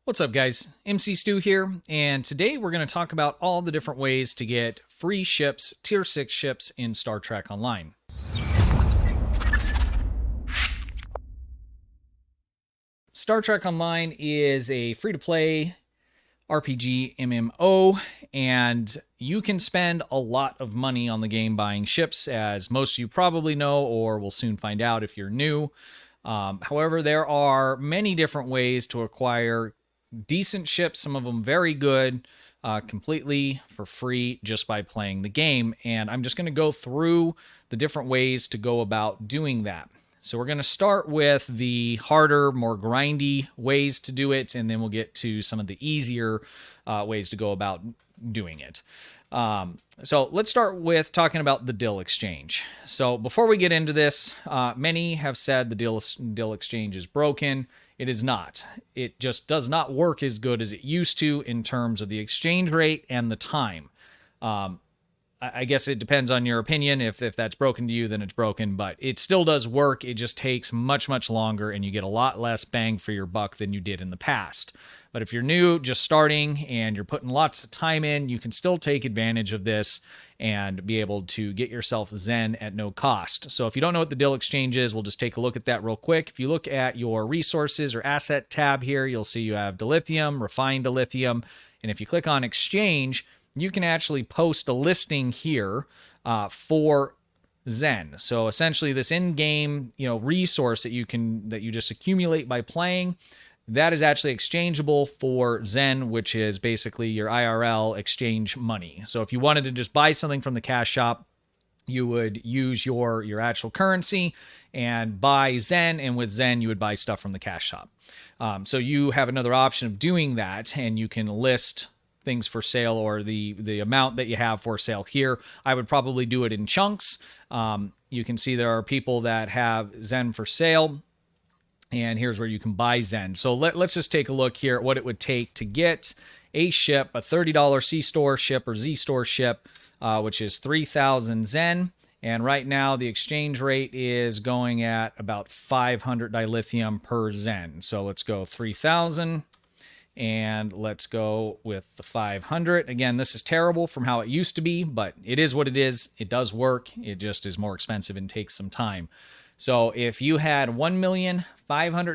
What's up, guys? MC Stu here, and today we're going to talk about all the different ways to get free ships, Tier 6 ships in Star Trek Online. Star Trek Online is a free-to-play RPG MMO, and you can spend a lot of money on the game buying ships, as most of you probably know or will soon find out if you're new. However, there are many different ways to acquire decent ships, some of them very good, completely for free just by playing the game. And I'm just going to go through the different ways to go about doing that. So we're going to start with the harder, more grindy ways to do it, and then we'll get to some of the easier ways to go about doing it. So let's start with talking about the deal exchange. So before we get into this, many have said the deal exchange is broken. It is not. It just does not work as good as it used to in terms of the exchange rate and the time. I guess it depends on your opinion. If that's broken to you, then it's broken, but it still does work. It just takes much, much longer, and you get a lot less bang for your buck than you did in the past. But if you're new, just starting, and you're putting lots of time in, you can still take advantage of this and be able to get yourself Zen at no cost. So if you don't know what the deal exchange is, we'll just take a look at that real quick. If you look at your resources or asset tab here, you'll see you have dilithium, refined dilithium, and if you click on exchange, you can actually post a listing here for Zen. So essentially this in-game, resource that you just accumulate by playing, that is actually exchangeable for Zen, which is basically your IRL exchange money. So if you wanted to just buy something from the cash shop, you would use your actual currency and buy Zen, and with Zen you would buy stuff from the cash shop. So you have another option of doing that, and you can list things for sale or the amount that you have for sale here. I would probably do it in chunks. You can see there are people that have Zen for sale, and here's where you can buy Zen. So let's just take a look here at what it would take to get a ship, a $30 C-Store ship or Z-Store ship, which is 3,000 Zen. And right now the exchange rate is going at about 500 dilithium per Zen. So let's go 3,000. And let's go with the 500. Again, this is terrible from how it used to be, but it is what it is. It does work. It just is more expensive and takes some time. So if you had 1,500,000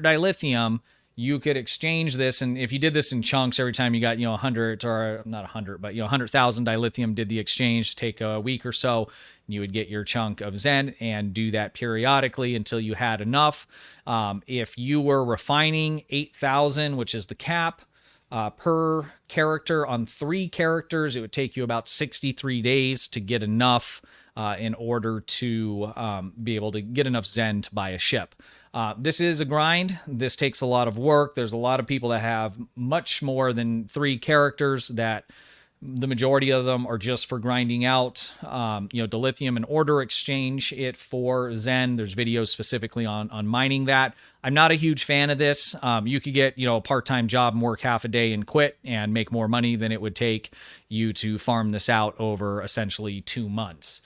dilithium, you could exchange this. And if you did this in chunks, every time you got, 100 or not 100, but 100,000 dilithium, did the exchange, take a week or so, you would get your chunk of Zen and do that periodically until you had enough. If you were refining 8,000, which is the cap, per character on 3 characters, it would take you about 63 days to get enough in order to be able to get enough Zen to buy a ship. This is a grind. This takes a lot of work. There's a lot of people that have much more than 3 characters that the majority of them are just for grinding out, dilithium and order exchange it for Zen. There's videos specifically on mining that. I'm not a huge fan of this. You could get, a part-time job and work half a day and quit and make more money than it would take you to farm this out over essentially 2 months.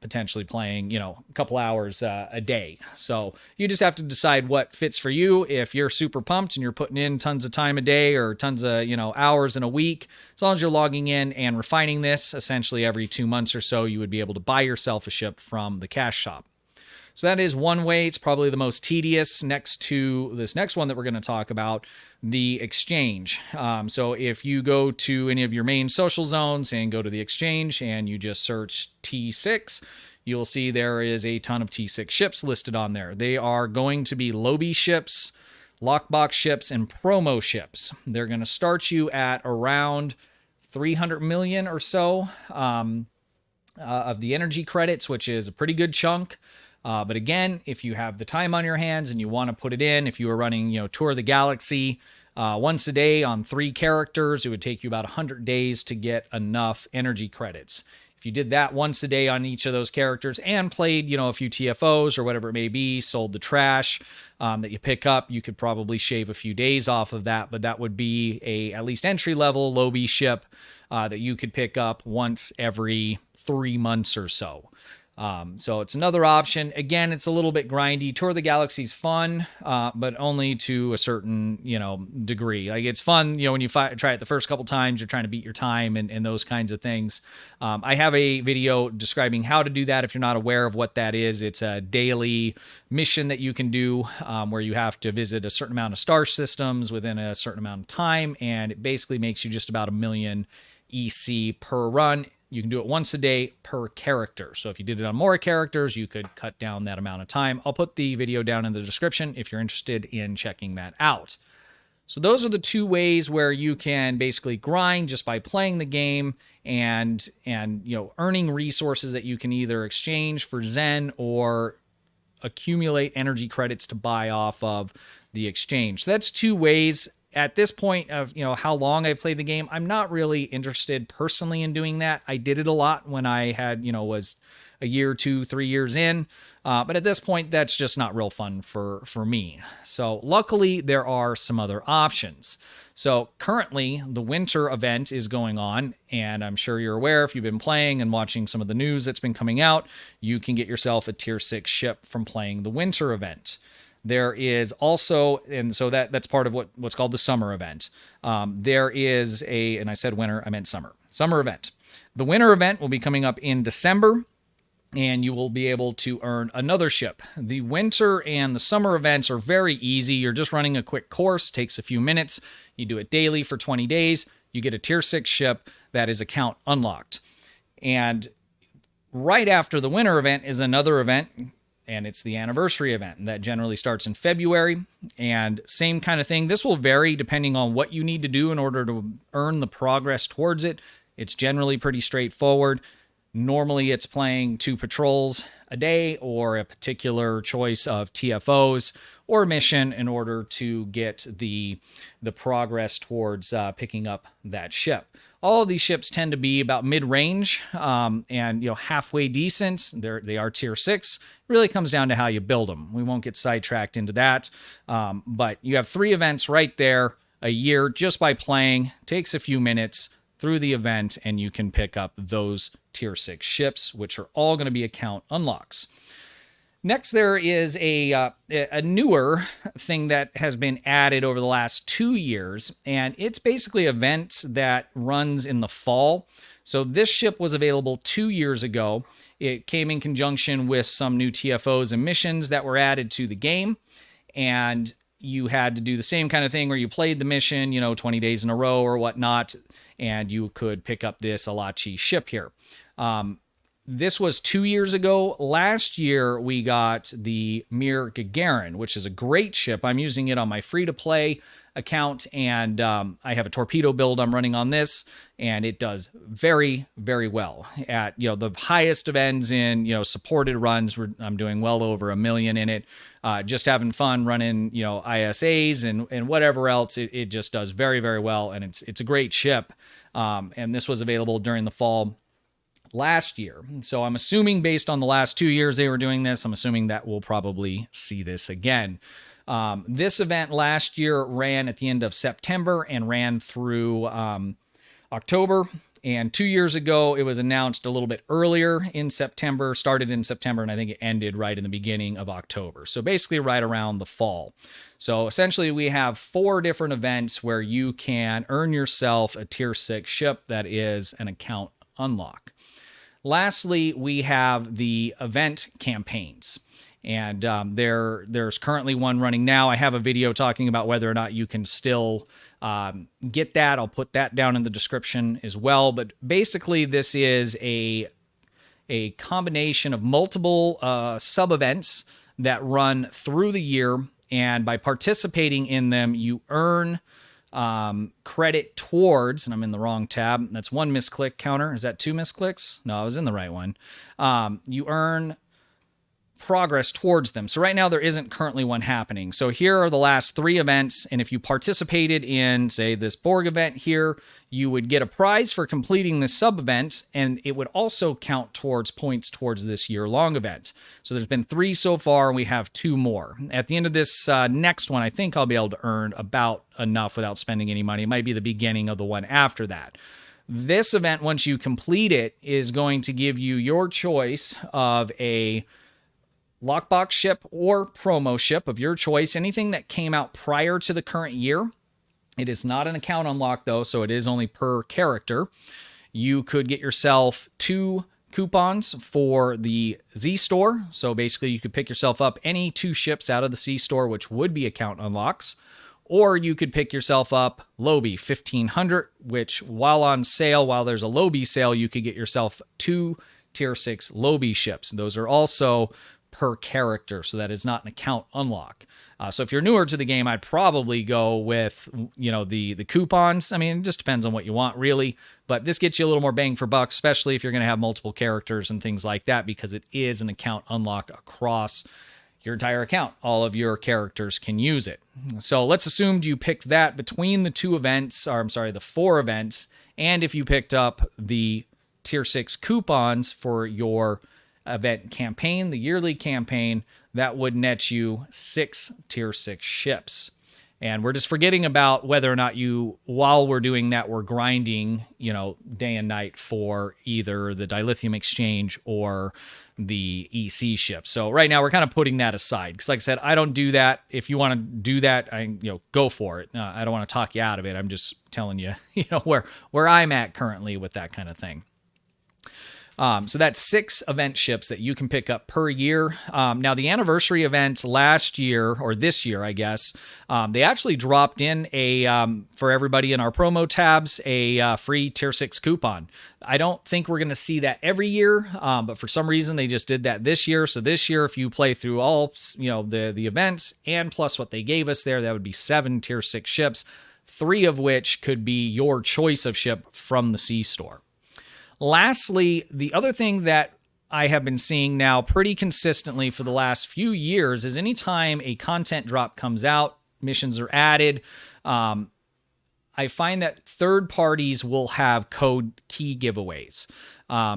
Potentially playing, a couple hours a day. So you just have to decide what fits for you. If you're super pumped and you're putting in tons of time a day or tons of, hours in a week, as long as you're logging in and refining this, essentially every 2 months or so, you would be able to buy yourself a ship from the cash shop. So that is one way. It's probably the most tedious next to this next one that we're going to talk about, the exchange. So if you go to any of your main social zones and go to the exchange and you just search T6, you'll see there is a ton of T6 ships listed on there. They are going to be lobby ships, lockbox ships, and promo ships. They're going to start you at around 300 million or so of the energy credits, which is a pretty good chunk. But again, if you have the time on your hands and you want to put it in, if you were running, Tour of the Galaxy once a day on 3 characters, it would take you about 100 days to get enough energy credits. If you did that once a day on each of those characters and played, a few TFOs or whatever it may be, sold the trash that you pick up, you could probably shave a few days off of that. But that would be a at least entry-level lobby ship that you could pick up once every 3 months or so. So it's another option. Again, it's a little bit grindy. Tour of the Galaxy's fun, but only to a certain, degree. Like, it's fun, when you try it the first couple times, you're trying to beat your time and those kinds of things. I have a video describing how to do that if you're not aware of what that is. It's a daily mission that you can do where you have to visit a certain amount of star systems within a certain amount of time, and it basically makes you just about 1,000,000 EC per run. You can do it once a day per character. So if you did it on more characters, you could cut down that amount of time. I'll put the video down in the description if you're interested in checking that out. So those are the two ways where you can basically grind just by playing the game and earning resources that you can either exchange for Zen or accumulate energy credits to buy off of the exchange. So that's two ways. At this point of how long I've played the game, I'm not really interested personally in doing that. I did it a lot when I had was a year, 2, 3 years in, but at this point that's just not real fun for me. So luckily there are some other options. So currently the winter event is going on, and I'm sure you're aware if you've been playing and watching some of the news that's been coming out, you can get yourself a tier 6 ship from playing the winter event. There is also, and so that's part of what's called the summer event. There is and I said winter, I meant summer event. The winter event will be coming up in December, and you will be able to earn another ship. The winter and the summer events are very easy. You're just running a quick course, takes a few minutes. You do it daily for 20 days. You get a tier 6 ship that is account unlocked. And right after the winter event is another event, and it's the anniversary event that generally starts in February. And same kind of thing. This will vary depending on what you need to do in order to earn the progress towards it. It's generally pretty straightforward. Normally it's playing 2 patrols a day or a particular choice of TFOs or mission in order to get the progress towards picking up that ship. All of these ships tend to be about mid-range and halfway decent. They are tier 6. It really comes down to how you build them. We won't get sidetracked into that. But you have 3 events right there a year just by playing. Takes a few minutes through the event, and you can pick up those tier 6 ships, which are all going to be account unlocks. Next, there is a newer thing that has been added over the last 2 years, and it's basically an event that runs in the fall. So this ship was available 2 years ago. It came in conjunction with some new TFOs and missions that were added to the game, and you had to do the same kind of thing where you played the mission, 20 days in a row or whatnot, and you could pick up this Alachi ship here. This was 2 years ago. Last year, we got the Mir Gagarin, which is a great ship. I'm using it on my free-to-play account, and I have a torpedo build I'm running on this, and it does very, very well. At the highest of ends in supported runs, I'm doing well over 1 million in it. Just having fun running ISAs and whatever else. It just does very, very well, and it's a great ship. And this was available during the fall last year. So I'm assuming based on the last 2 years they were doing this, I'm assuming that we'll probably see this again. This event last year ran at the end of September and ran through October. And 2 years ago, it was announced a little bit earlier in September, started in September, and I think it ended right in the beginning of October. So basically right around the fall. So essentially we have 4 different events where you can earn yourself a tier 6 ship that is an account unlock. Lastly, we have the event campaigns. And there's currently one running now. I have a video talking about whether or not you can still get that. I'll put that down in the description as well. But basically, this is a combination of multiple sub-events that run through the year. And by participating in them, you earn credit towards, and I'm in the wrong tab. That's 1 misclick counter. Is that 2 misclicks? No, I was in the right one. You earn progress towards them. So right now there isn't currently one happening. So here are the last 3 events, and if you participated in, say, this Borg event here, you would get a prize for completing this sub-event, and it would also count towards points towards this year-long event. So there's been 3 so far, and we have 2 more. At the end of this next one, I think I'll be able to earn about enough without spending any money. It might be the beginning of the one after that. This event, once you complete it, is going to give you your choice of a lockbox ship or promo ship of your choice, anything that came out prior to the current year. It is not an account unlock, though, so it is only per character. You could get yourself 2 coupons for the Z store. So basically, you could pick yourself up any 2 ships out of the C store, which would be account unlocks. Or you could pick yourself up Lobby 1500, which while on sale, while there's a Lobby sale, you could get yourself 2 tier 6 Lobby ships. Those are also per character, so that is not an account unlock. So if you're newer to the game, I'd probably go with, the coupons. I mean, it just depends on what you want, really. But this gets you a little more bang for buck, especially if you're going to have multiple characters and things like that, because it is an account unlock across your entire account. All of your characters can use it. So let's assume you picked that between the 4 events, and if you picked up the tier 6 coupons for your event campaign, the yearly campaign, that would net you 6 tier 6 ships. And we're just forgetting about whether or not while we're doing that, we're grinding, day and night for either the dilithium exchange or the EC ship. So right now we're kind of putting that aside, because like I said, I don't do that. If you want to do that, go for it. I don't want to talk you out of it. I'm just telling you, where I'm at currently with that kind of thing. So that's 6 event ships that you can pick up per year. Now, the anniversary events last year, or this year, I guess, they actually dropped in for everybody in our promo tabs, a free tier 6 coupon. I don't think we're going to see that every year, but for some reason they just did that this year. So this year, if you play through all, the events and plus what they gave us there, that would be 7 tier 6 ships, 3 of which could be your choice of ship from the C store. Lastly, the other thing that I have been seeing now pretty consistently for the last few years is anytime a content drop comes out, missions are added, I find that third parties will have code key giveaways.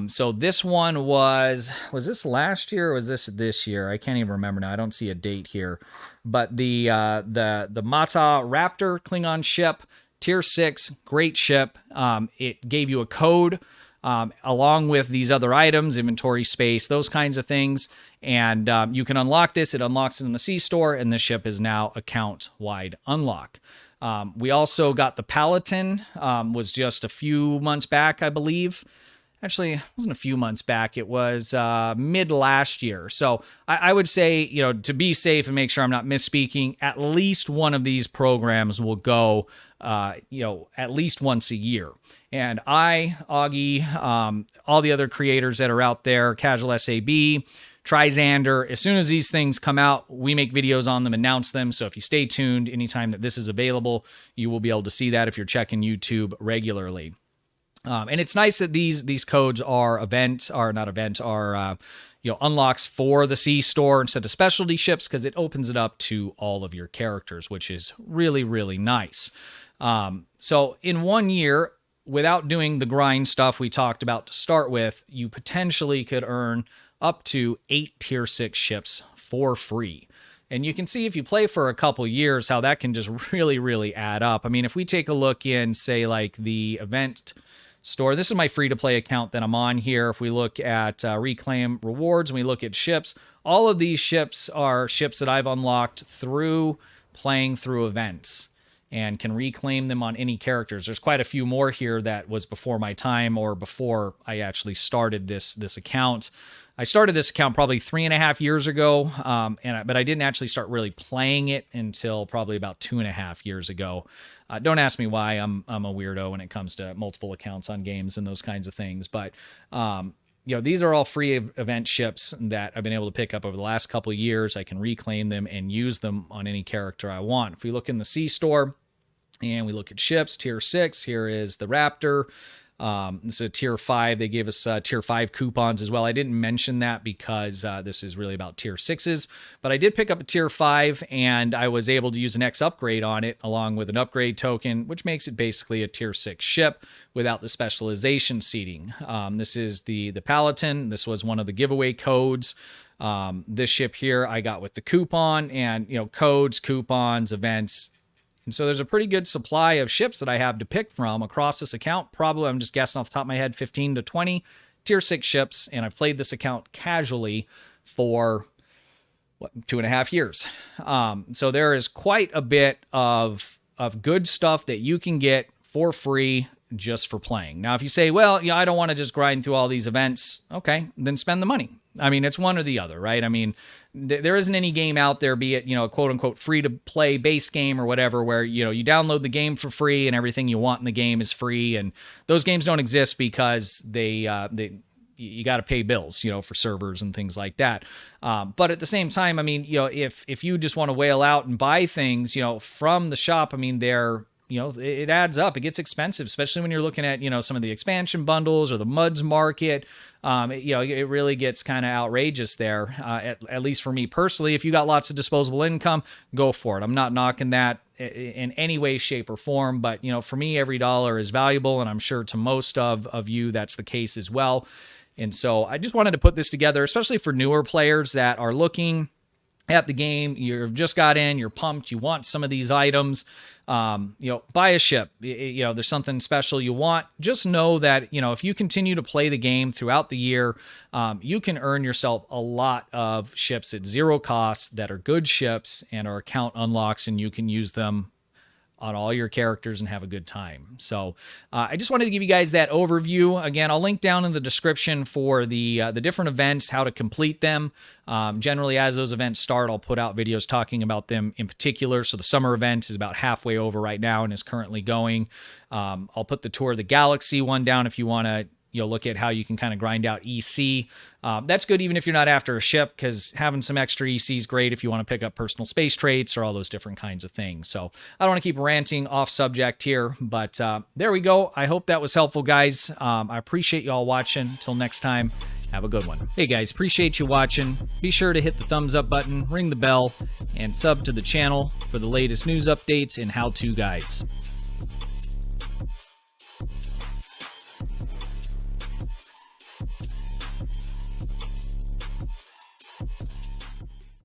So this one was this last year or was this year? I can't even remember now. I don't see a date here. But the Mata Raptor Klingon ship, tier 6, great ship. It gave you a code along with these other items, inventory space, those kinds of things. And you can unlock this. It unlocks it in the C store, and the ship is now account-wide unlock. We also got the Paladin, was just a few months back, I believe. Actually, it wasn't a few months back. It was mid last year. So I would say, to be safe and make sure I'm not misspeaking, at least one of these programs will go, at least once a year. And Augie, all the other creators that are out there, CasualSAB, TriZander, as soon as these things come out, we make videos on them, announce them. So if you stay tuned, anytime that this is available, you will be able to see that if you're checking YouTube regularly. And it's nice that these codes are unlocks for the C store instead of specialty ships, because it opens it up to all of your characters, which is really, really nice. So in 1 year, without doing the grind stuff we talked about to start with, you potentially could earn up to 8 tier 6 ships for free. And you can see if you play for a couple years how that can just really, really add up. I mean, if we take a look in, say, like the event store, this is my free-to-play account that I'm on here. If we look at reclaim rewards and we look at ships, all of these ships are ships that I've unlocked through playing through events and can reclaim them on any characters. There's quite a few more here that was before my time or before I actually started this account. I started this account probably 3.5 years ago, but I didn't actually start really playing it until probably about 2.5 years ago. Don't ask me why. I'm a weirdo when it comes to multiple accounts on games and those kinds of things. But these are all free event ships that I've been able to pick up over the last couple of years. I can reclaim them and use them on any character I want. If we look in the C store and we look at ships, tier 6, here is the Raptor. This is a tier 5. They gave us tier 5 coupons as well. I didn't mention that because this is really about tier 6s, but I did pick up a tier 5 and I was able to use an X upgrade on it along with an upgrade token, which makes it basically a tier 6 ship without the specialization seating. This is the Paladin. This was one of the giveaway codes. This ship here I got with the coupon, and codes, coupons, events, And so there's a pretty good supply of ships that I have to pick from across this account. Probably, I'm just guessing off the top of my head, 15 to 20 tier 6 ships. And I've played this account casually for 2.5 years. So there is quite a bit of good stuff that you can get for free just for playing. Now, if you say, well, yeah, I don't want to just grind through all these events, okay, then spend the money. I mean, it's one or the other, right? I mean, there isn't any game out there, be it, a quote unquote free to play base game or whatever, where, you download the game for free and everything you want in the game is free. And those games don't exist because you got to pay bills, for servers and things like that. But at the same time, I mean, if you just want to whale out and buy things, from the shop, I mean, it adds up. It gets expensive, especially when you're looking at, some of the expansion bundles or the MUDs market. It really gets kind of outrageous there, at least for me personally. If you got lots of disposable income, go for it. I'm not knocking that in any way, shape, or form. But, for me, every dollar is valuable. And I'm sure to most of you, that's the case as well. And so I just wanted to put this together, especially for newer players that are looking at the game. You've just got in, you're pumped, you want some of these items, buy a ship. There's something special you want. Just know that, if you continue to play the game throughout the year, you can earn yourself a lot of ships at zero cost that are good ships and are account unlocks, and you can use them on all your characters and have a good time. So I just wanted to give you guys that overview. Again, I'll link down in the description for the different events, how to complete them. Generally, as those events start, I'll put out videos talking about them in particular. So the summer event is about halfway over right now and is currently going. I'll put the Tour of the Galaxy one down if you want to look at how you can kind of grind out EC. That's good even if you're not after a ship, because having some extra EC is great if you want to pick up personal space traits or all those different kinds of things. So I don't want to keep ranting off subject here, but there we go. I hope that was helpful, guys. I appreciate you all watching. Until next time, have a good one. Hey guys, appreciate you watching. Be sure to hit the thumbs up button, ring the bell, and sub to the channel for the latest news updates and how-to guides.